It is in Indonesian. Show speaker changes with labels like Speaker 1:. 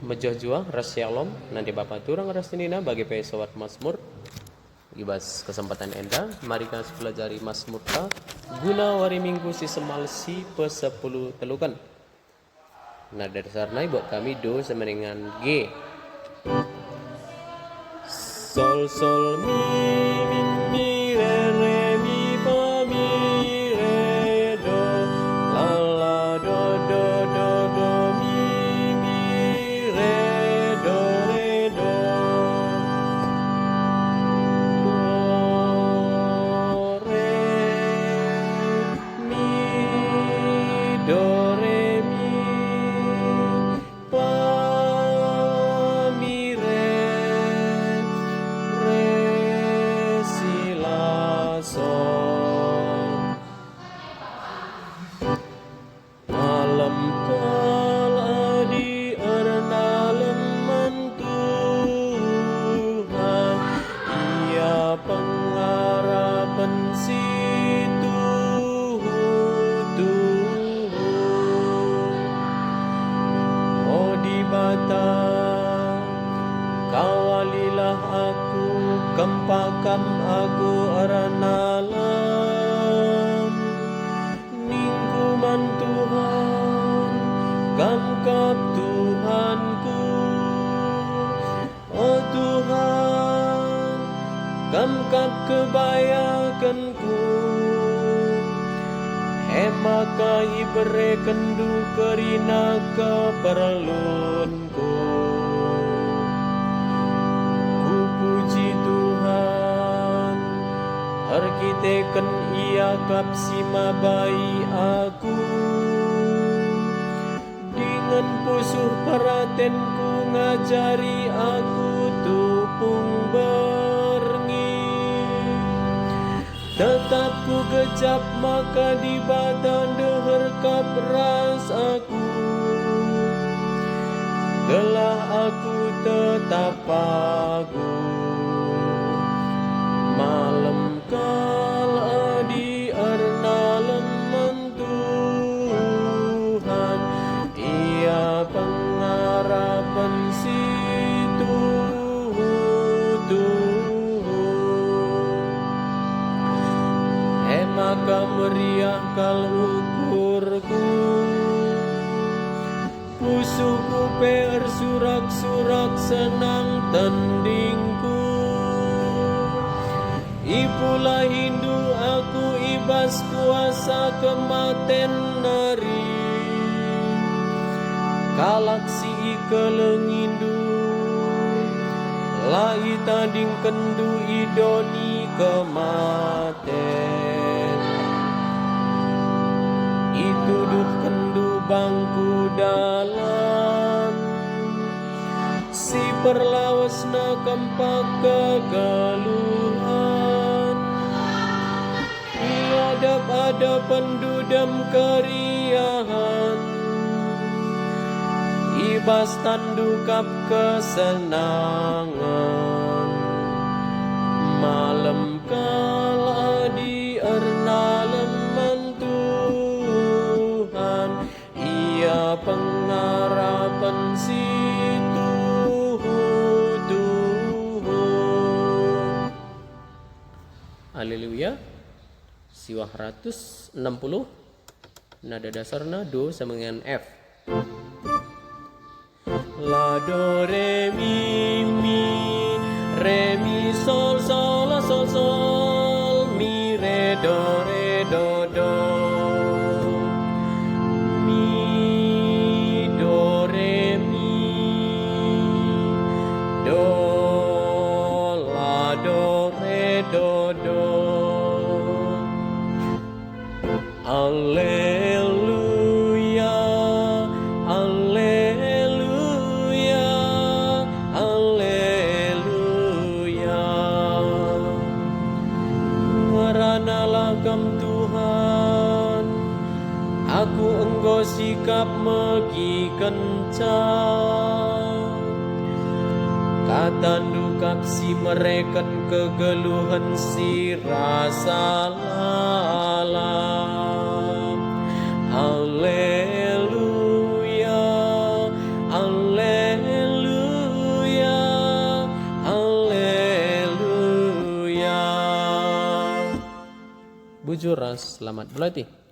Speaker 1: Mejojua ras shalom nanti Bapak turang ras tinina bagi pesawat Mazmur. Ibas kesempatan enda, mari kita pelajari Mazmur ta guna wari minggu si semal si pe-10 telukan. Nada dasarnya buat kami do sama dengan G. Sol sol mi re re mi fa mi re do la la do do do do mi re do do re mi do re mi fa mi re si la sol. Malam kala di ernalem Tuhan, ia pengharapan si Tuhan. Oh di bata kawalilah aku, kempakam aku aranalam ningkuman Tuhan, kamkap Tuhanku. Oh Tuhan, kamkap kebayakanku, maka iberikan du kerina keperluanku. Ku puji Tuhan, arkiteken ia kapsima bayi aku, dengan pusuh paratenku ngajari aku tupung berngi. Tetap ku gejap maka di badan deher kapras aku, gelah aku tetap pagu. Malam kala di ernalem Tuhan, ia pengharapan si Tuhan. Maka meriah kal ukurku, pusuku per surak-surak senang tandingku. Ipulah hindu aku ibas kuasa kematen nari, kalak si kelengindu lai tanding kendu idoni kematen. Ituduh kendu bangku dalan, si perlawasna kempak kegaluhan. Iadap-adap pendudam keriahan, ibas tandukap kesenangan. Malam kala di ernalem Tuhan, ia pengharapan si Tuhan. Haleluya. Siwah 160, nada dasarna do sama dengan F. La do re mi sol sol la sol sol mi re do do mi do re mi do la do re do. Alleluia, alleluia, alleluia. Ngaranalah kam Tuhan, aku engkau sikap megi kencang. Katandukap si mereken kegeluhan si rasa lalam. Alleluia, alleluia. Bujur ras, selamat berlatih.